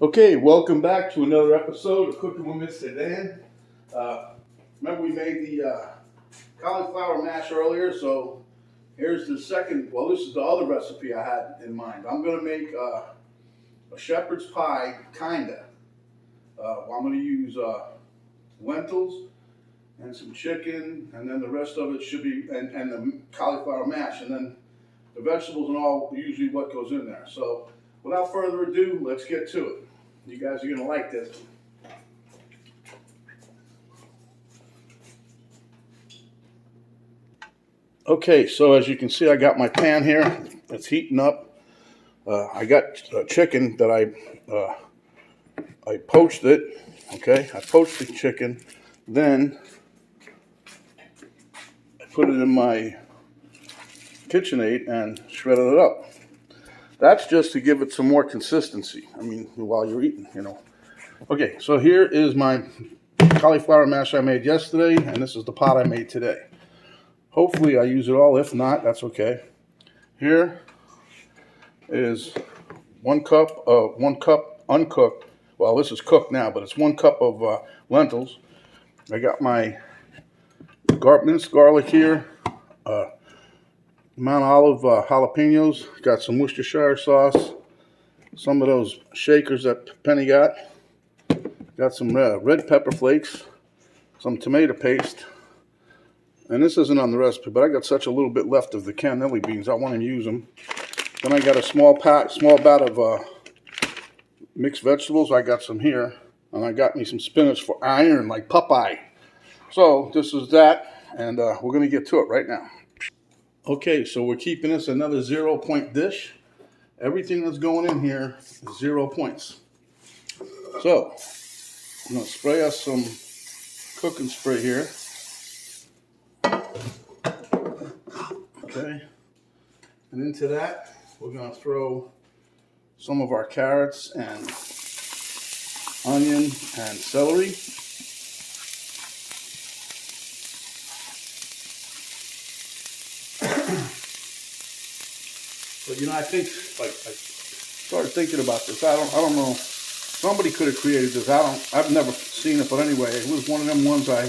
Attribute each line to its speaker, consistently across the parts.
Speaker 1: Okay, welcome back to another episode of Cooking with Mr. Dan. Remember we made the cauliflower mash earlier, so here's the second, well this is the other recipe I had in mind. I'm going to make a shepherd's pie, kinda. I'm going to use lentils and some chicken, and then the rest of it should be, and the cauliflower mash, and then the vegetables and all, usually what goes in there. So without further ado, let's get to it. You guys are going to like this. Okay, so as you can see, I got my pan here. It's heating up. I got chicken that I poached it. Okay, I poached the chicken. Then I put it in my KitchenAid and shredded it up. That's just to give it some more consistency. I mean, while you're eating, you know. Okay, so here is my cauliflower mash I made yesterday, and this is the pot I made today. Hopefully I use it all. If not, that's okay. Here is one cup uncooked. Well, this is cooked now, but it's 1 cup of lentils. I got my minced garlic here. Mount Olive jalapenos. Got some Worcestershire sauce. Some of those shakers that Penny got. Got some red pepper flakes. Some tomato paste. And this isn't on the recipe, but I got such a little bit left of the cannelli beans. I want to use them. Then I got a small bat of mixed vegetables. I got some here. And I got me some spinach for iron, like Popeye. So this is that. And we're going to get to it right now. Okay, so we're keeping this another 0-point dish. Everything that's going in here is 0 points. So I'm going to spray us some cooking spray here. Okay, and into that we're going to throw some of our carrots and onion and celery. But you know, I think, like, I started thinking about this. I don't know. Somebody could have created this. I've never seen it, but anyway, it was one of them ones I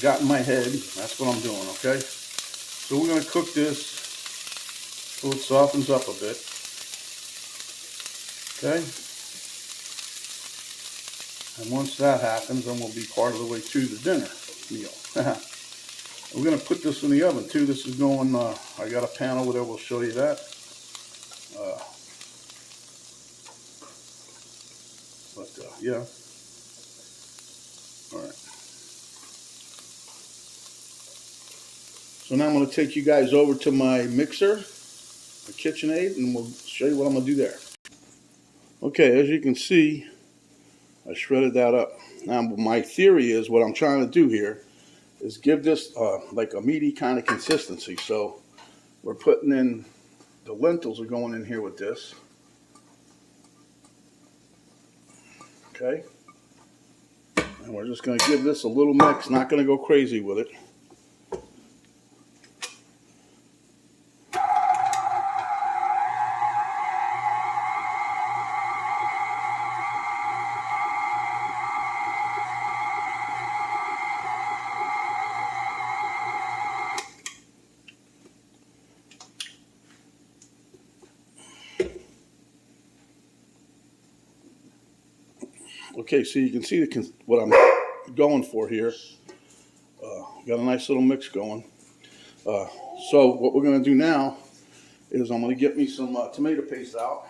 Speaker 1: got in my head. That's what I'm doing. Okay. So we're going to cook this so it softens up a bit. Okay. And once that happens, then we'll be part of the way to the dinner meal. We're going to put this in the oven too. This is going, I got a pan over there. We'll show you that. Yeah. All right. So now I'm going to take you guys over to my mixer, the KitchenAid, and we'll show you what I'm going to do there. Okay, as you can see, I shredded that up. Now my theory is, what I'm trying to do here is give this like a meaty kind of consistency. So we're putting in, the lentils are going in here with this. Okay, and we're just going to give this a little mix, not going to go crazy with it. Okay, so you can see what I'm going for here. Got a nice little mix going. So what we're going to do now is I'm going to get me some tomato paste out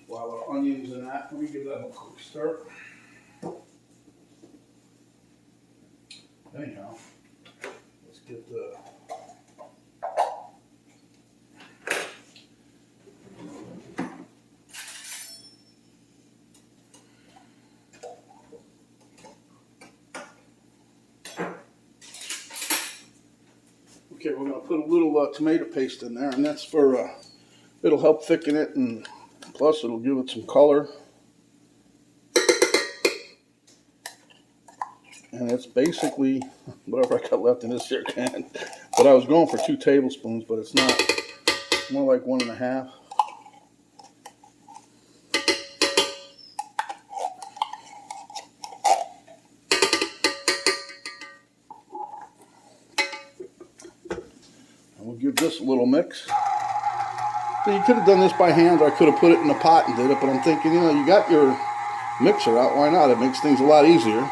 Speaker 1: while our onions and that. Let me give that a quick stir. Anyhow, let's get the... Okay, we're going to put a little tomato paste in there, and that's for, it'll help thicken it, and plus it'll give it some color. And it's basically whatever I got left in this here can. But I was going for 2 tablespoons, but it's not. It's more like 1.5. We'll give this a little mix. So you could have done this by hand, or I could have put it in a pot and did it, but I'm thinking, you know, you got your mixer out, why not? It makes things a lot easier.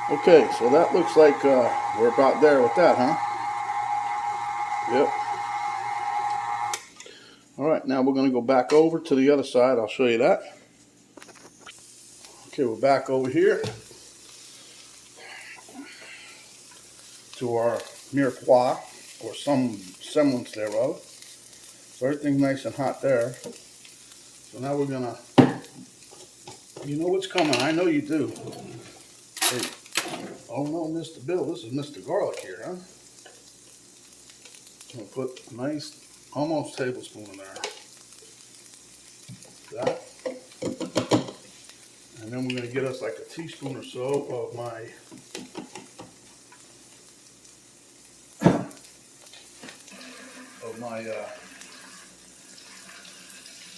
Speaker 1: Okay, so that looks like we're about there with that, huh? Yep. All right, now we're going to go back over to the other side. I'll show you that. Okay, we're back over here to our mirepoix, or some semblance thereof. So everything's nice and hot there. So now we're gonna, you know what's coming, I know you do. Hey, oh no, Mr. Bill, this is Mr. Garlic here, huh? I'm gonna put a nice, almost tablespoon in there. That. And then we're gonna get us like a teaspoon or so of my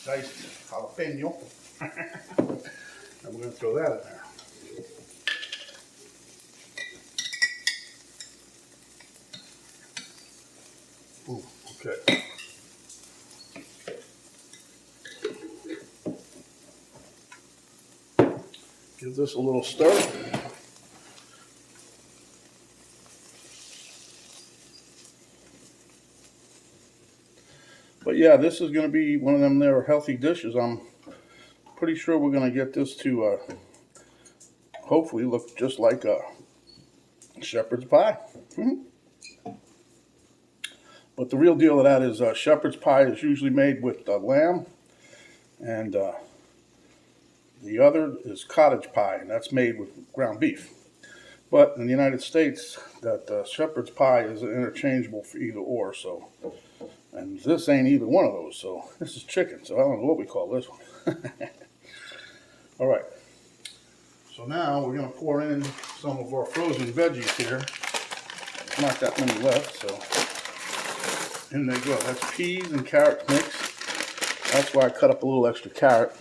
Speaker 1: diced jalapeno. And we're going to throw that in there. Ooh, okay. Give this a little stir. But yeah, this is going to be one of them there healthy dishes. I'm pretty sure we're going to get this to hopefully look just like a shepherd's pie. But the real deal of that is shepherd's pie is usually made with lamb, and the other is cottage pie, and that's made with ground beef. But in the United States, that shepherd's pie is interchangeable for either or. So, and this ain't either one of those. So this is chicken. So I don't know what we call this one. All right. So now we're going to pour in some of our frozen veggies here. There's not that many left, so in they go. That's peas and carrot mix. That's why I cut up a little extra carrot.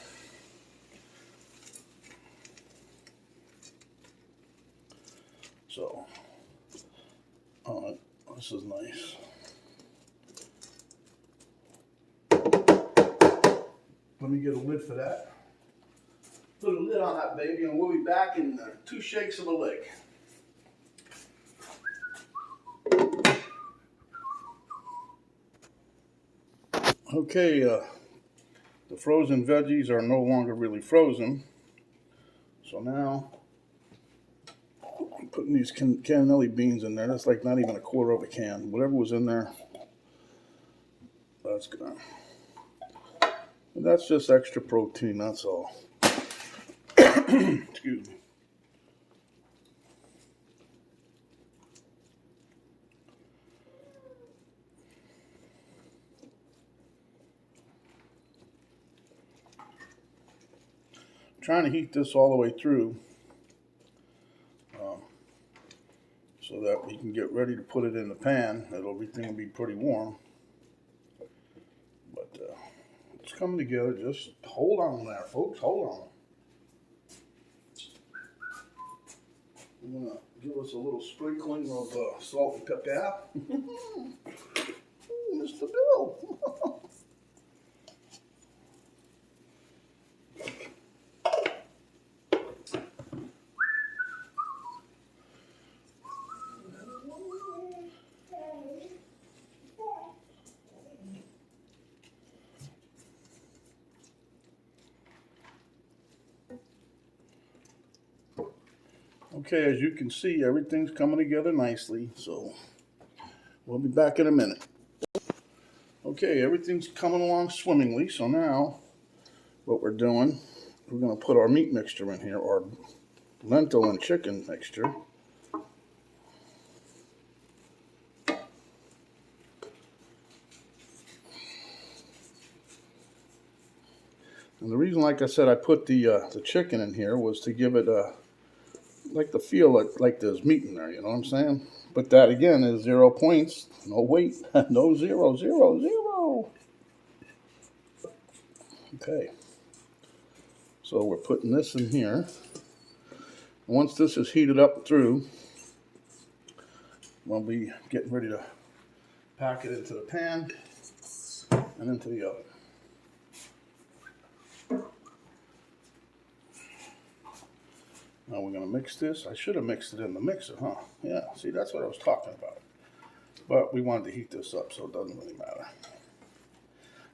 Speaker 1: So, this is nice. Let me get a lid for that. Put a lid on that baby, and we'll be back in 2 shakes of a leg. Okay, the frozen veggies are no longer really frozen. So now I'm putting these cannelli beans in there. That's like not even a quarter of a can. Whatever was in there, that's good. And that's just extra protein, that's all. Excuse me. Trying to heat this all the way through so that we can get ready to put it in the pan. Everything will be pretty warm. But it's coming together. Just hold on there, folks. Hold on. I'm going to give us a little sprinkling of salt and pepper. Ooh, Mr. Bill. Okay, as you can see, everything's coming together nicely, so we'll be back in a minute. Okay, everything's coming along swimmingly, so now what we're doing, we're going to put our meat mixture in here, our lentil and chicken mixture. And the reason, like I said, I put the chicken in here was to give it like the feel like there's meat in there, you know what I'm saying? But that again is 0 points, no weight, no 0, 0, 0. Okay, so we're putting this in here. Once this is heated up through, we'll be getting ready to Pack it into the pan and into the oven. Now we're going to mix this. I should have mixed it in the mixer, huh? Yeah, see, that's what I was talking about. But we wanted to heat this up, so it doesn't really matter.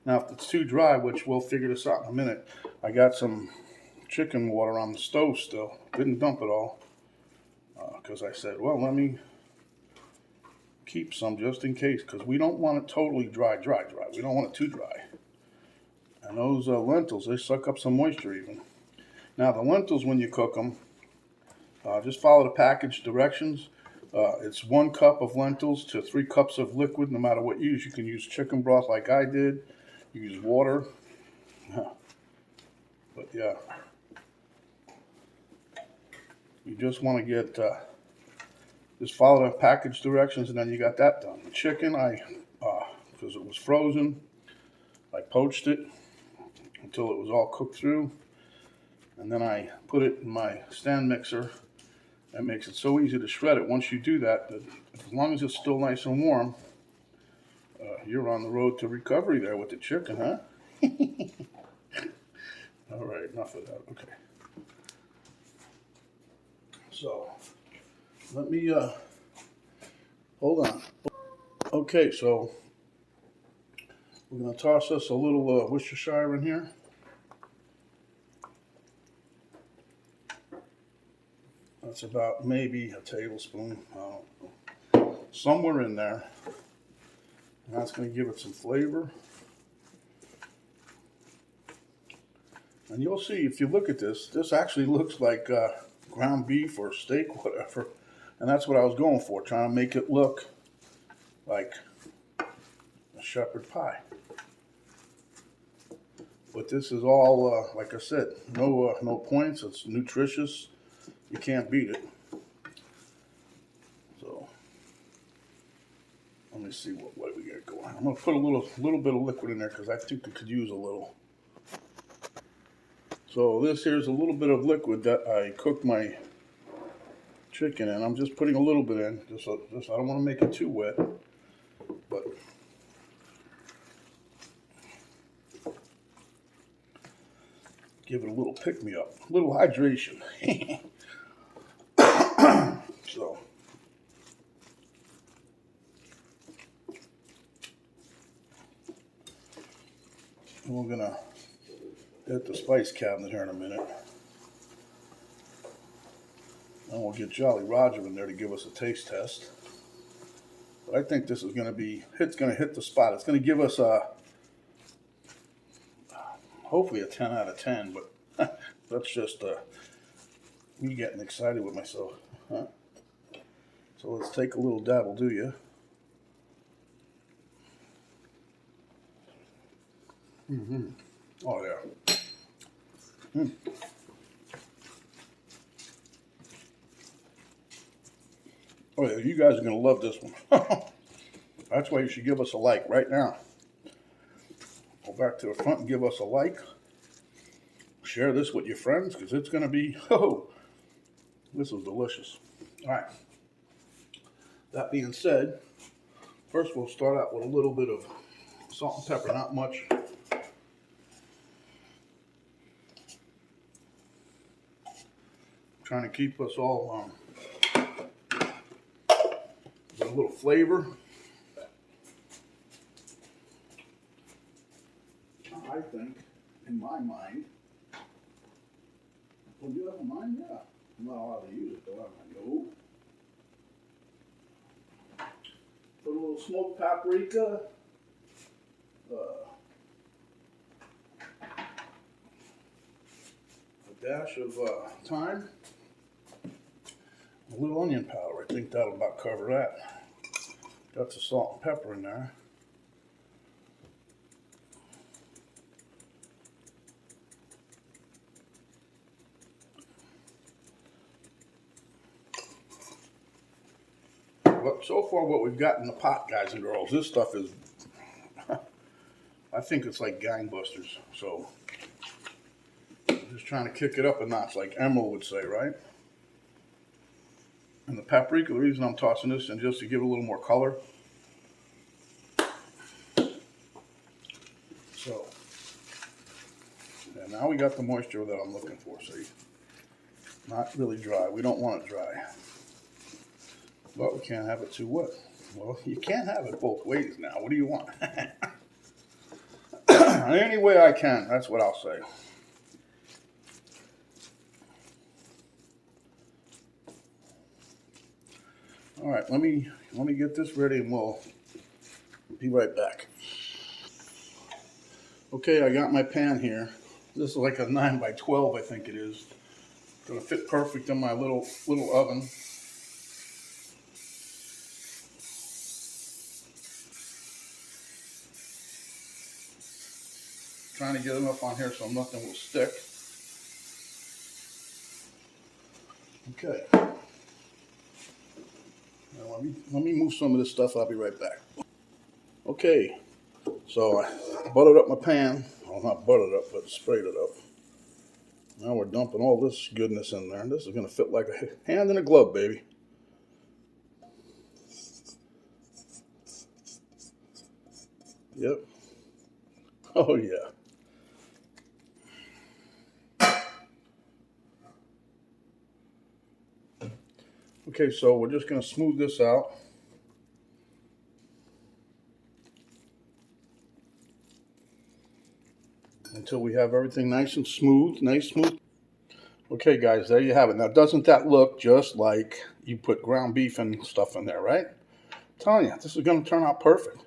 Speaker 1: Now, if it's too dry, which we'll figure this out in a minute, I got some chicken water on the stove still. Didn't dump it all because I said, well, let me keep some just in case, because we don't want it totally dry. We don't want it too dry. And those lentils, they suck up some moisture even. Now, the lentils, when you cook them, just follow the package directions. It's 1 cup of lentils to 3 cups of liquid, no matter what you use. You can use chicken broth like I did. You use water. But yeah, you just want to get, just follow the package directions, and then you got that done. The chicken, because it was frozen, I poached it until it was all cooked through. And then I put it in my stand mixer. That makes it so easy to shred it. Once you do that, as long as it's still nice and warm, you're on the road to recovery there with the chicken, huh? All right, enough of that. Okay. So, let me, hold on. Okay, so we're going to toss us a little Worcestershire in here. That's about maybe a tablespoon, somewhere in there. And that's going to give it some flavor. And you'll see, if you look at this, this actually looks like ground beef or steak, whatever. And that's what I was going for, trying to make it look like a shepherd pie. But this is all, like I said, no points. It's nutritious. You can't beat it. So let me see what we got going. I'm gonna put a little bit of liquid in there because I think it could use a little. So this here's a little bit of liquid that I cooked my chicken in. I'm just putting a little bit in. Just I don't want to make it too wet, but give it a little pick me up, a little hydration. So, we're gonna get the spice cabinet here in a minute, and we'll get Jolly Roger in there to give us a taste test. But I think this is gonna be, it's gonna hit the spot. It's gonna give us hopefully a 10 out of 10. But that's just me getting excited with myself, huh? So let's take a little dab, will do you. Oh yeah. Oh yeah, you guys are gonna love this one. That's why you should give us a like right now. Go back to the front and give us a like. Share this with your friends, because it's gonna be, this is delicious. All right. That being said, first we'll start out with a little bit of salt and pepper, not much. Trying to keep us all with a little flavor. I think, in my mind, well, you have a mind? Yeah. I'm not allowed to use it, though, am I? No. Put a little smoked paprika. A dash of thyme. A little onion powder. I think that'll about cover that. Got the salt and pepper in there. But so far what we've got in the pot, guys and girls, this stuff is, I think it's like gangbusters. So, I'm just trying to kick it up a notch, like Emerald would say, right? And the paprika, the reason I'm tossing this in just to give it a little more color. now we got the moisture that I'm looking for, see? Not really dry. We don't want it dry. But we can't have it too wet. Well, you can't have it both ways now. What do you want? Any way I can, that's what I'll say. All right, let me get this ready and we'll be right back. Okay, I got my pan here. This is like a 9 by 12, I think it is. It's gonna fit perfect in my little oven. Trying to get enough on here so nothing will stick. Okay. Now let me move some of this stuff. I'll be right back. Okay. So I buttered up my pan. Well, not buttered up, but sprayed it up. Now we're dumping all this goodness in there. This is going to fit like a hand in a glove, baby. Yep. Oh, yeah. Okay, so we're just going to smooth this out. Until we have everything nice and smooth, Okay, guys, there you have it. Now, doesn't that look just like you put ground beef and stuff in there, right? I'm telling you, this is going to turn out perfect.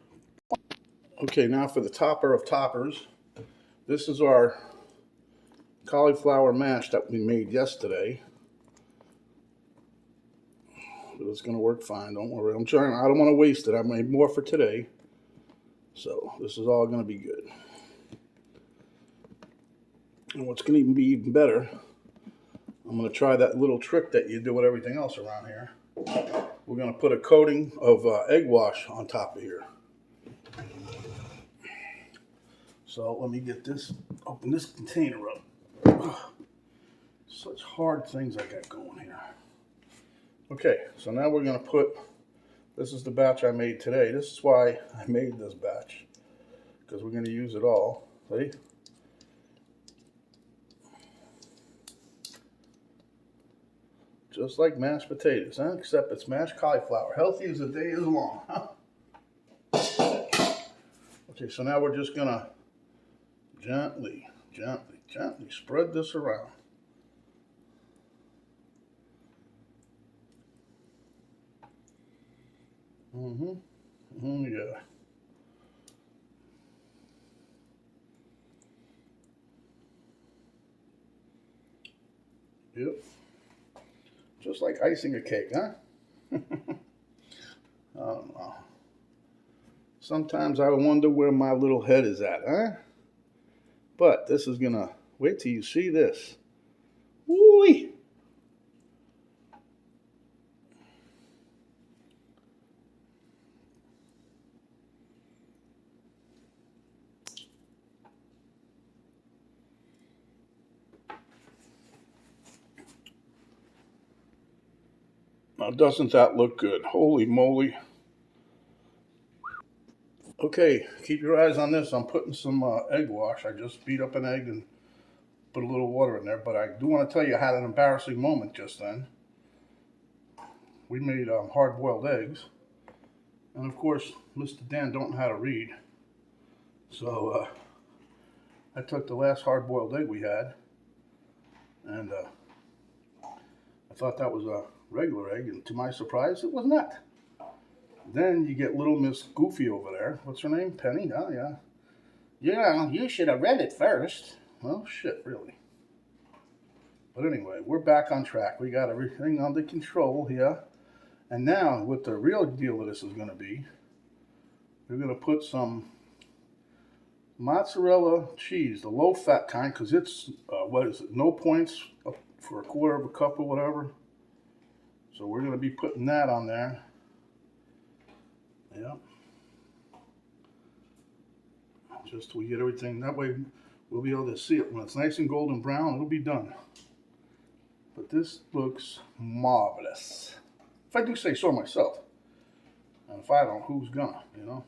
Speaker 1: Okay, now for the topper of toppers. This is our cauliflower mash that we made yesterday. But it's going to work fine, don't worry. I don't want to waste it. I made more for today. So, this is all going to be good. And what's going to even be even better, I'm going to try that little trick that you do with everything else around here. We're going to put a coating of egg wash on top of here. So let me get this, open this container up. Ugh, such hard things I got going here. Okay, so now we're going to put, this is the batch I made today. This is why I made this batch, because we're going to use it all. See? Just like mashed potatoes, huh? Except it's mashed cauliflower. Healthy as the day is long, huh? Okay, so now we're just gonna gently spread this around. Yeah. Yep. Just like icing a cake, huh? I don't know. Sometimes I wonder where my little head is at, huh? But this is gonna, wait till you see this. Woo-wee! Now, doesn't that look good? Holy moly. Okay, keep your eyes on this. I'm putting some egg wash. I just beat up an egg and put a little water in there, but I do want to tell you I had an embarrassing moment just then. We made hard-boiled eggs, and of course, Mr. Dan don't know how to read, so I took the last hard-boiled egg we had, and I thought that was a regular egg, and to my surprise, it was not. Then you get little Miss Goofy over there. What's her name? Penny? Oh, yeah. Yeah, you should have read it first. Well, shit, really. But anyway, we're back on track. We got everything under control here. And now, what the real deal of this is going to be, we're going to put some mozzarella cheese, the low-fat kind, because it's, what is it, no points for a quarter of a cup or whatever. So we're going to be putting that on there. Yeah. Just till we get everything, that way we'll be able to see it. When it's nice and golden brown, it'll be done. But this looks marvelous. If I do say so myself. And if I don't, who's gonna, you know?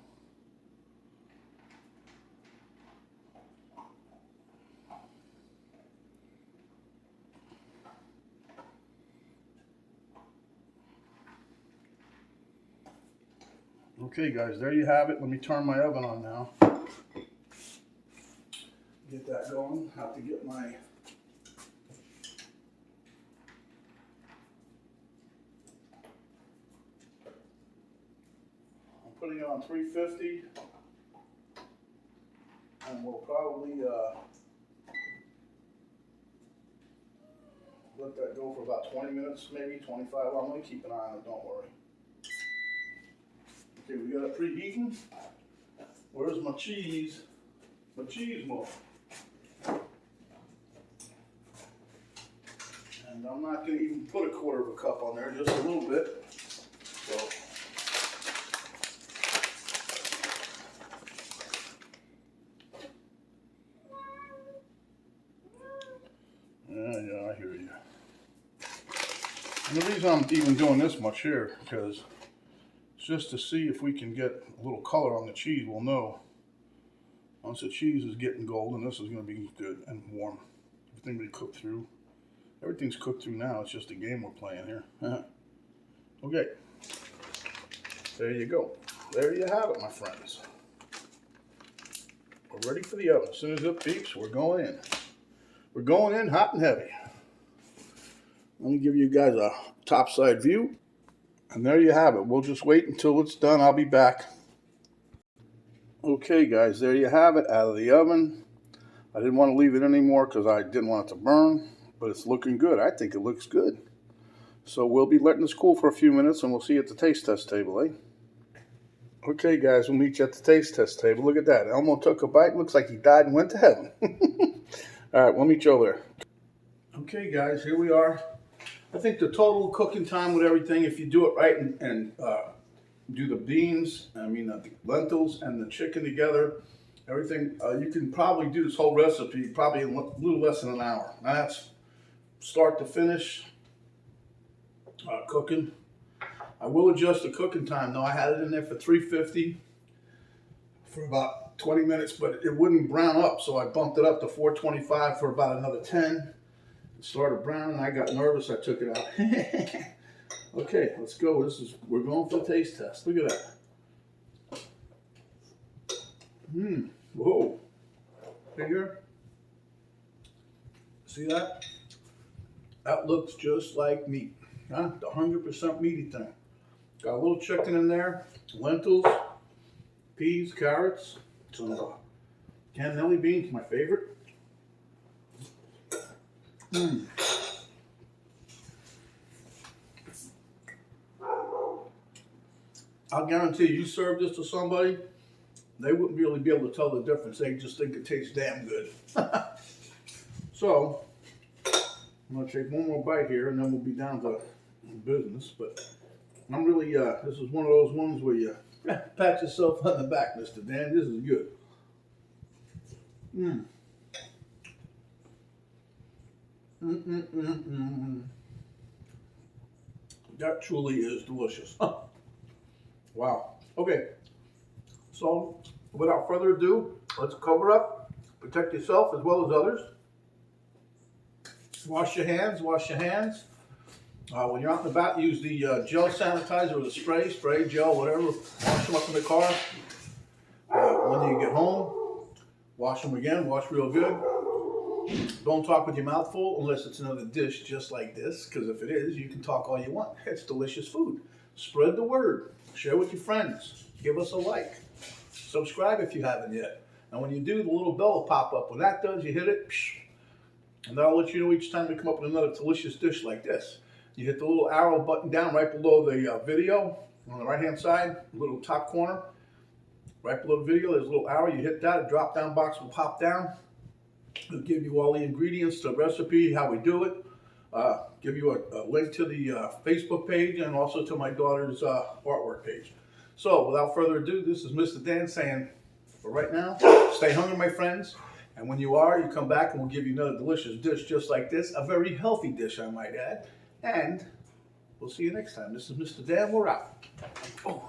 Speaker 1: Okay guys, there you have it. Let me turn my oven on now. Get that going. Have to get my putting it on 350, and we'll probably let that go for about 20 minutes, maybe 25. I'm going to keep an eye on it, don't worry. Okay, we got it preheating. Where's my cheese? My cheese more. And I'm not going to even put a quarter of a cup on there, just a little bit. So. Yeah, I hear you. And the reason I'm even doing this much here, because it's just to see if we can get a little color on the cheese. We'll know once the cheese is getting golden, this is going to be good and warm. Everything we cooked through. Everything's cooked through now. It's just a game we're playing here. Okay. There you go. There you have it, my friends. We're ready for the oven. As soon as it beeps, we're going in. We're going in hot and heavy. Let me give you guys a top side view. And there you have it. We'll just wait until it's done. I'll be back. Okay guys, there you have it, out of the oven. I didn't want to leave it anymore because I didn't want it to burn, but it's looking good. I think it looks good. So we'll be letting this cool for a few minutes and we'll see you at the taste test table, eh? Okay guys, we'll meet you at the taste test table. Look at that. Elmo took a bite. Looks like he died and went to heaven. Alright, we'll meet you over there. Okay guys, here we are. I think the total cooking time with everything, if you do it right and do the beans, the lentils and the chicken together, everything, you can probably do this whole recipe probably in a little less than an hour. Now that's start to finish cooking. I will adjust the cooking time though. I had it in there for 350 for about 20 minutes, but it wouldn't brown up, so I bumped it up to 425 for about another 10. It started browning. I got nervous. I took it out. Okay, let's go. We're going for the taste test. Look at that. Whoa. Here. See that? That looks just like meat. Huh? The 100% meaty thing. Got a little chicken in there, lentils, peas, carrots, some cannelli beans, my favorite. I'll guarantee you serve this to somebody, they wouldn't really be able to tell the difference. They just think it tastes damn good. So, I'm going to take one more bite here and then we'll be down to business. But I'm really, this is one of those ones where you pat yourself on the back, Mr. Dan. This is good. That truly is delicious. Wow. Okay. So, without further ado, let's cover up. Protect yourself as well as others. Wash your hands. Wash your hands. When you're out and about, use the gel sanitizer or the spray, gel, whatever. Wash them up in the car. When you get home, wash them again. Wash real good. Don't talk with your mouth full unless it's another dish just like this, because if it is, you can talk all you want. It's delicious food. Spread the word. Share with your friends. Give us a like. Subscribe if you haven't yet. And when you do, the little bell will pop up. When that does, you hit it, and that'll let you know each time we come up with another delicious dish like this. You hit the little arrow button down right below the video on the right-hand side, little top corner. Right below the video, there's a little arrow. You hit that, a drop-down box will pop down. It'll give you all the ingredients, the recipe, how we do it. Give you a link to the Facebook page and also to my daughter's artwork page. So without further ado, this is Mr. Dan saying, for right now, stay hungry, my friends. And when you are, you come back and we'll give you another delicious dish just like this. A very healthy dish, I might add. And we'll see you next time. This is Mr. Dan. We're out. Oh.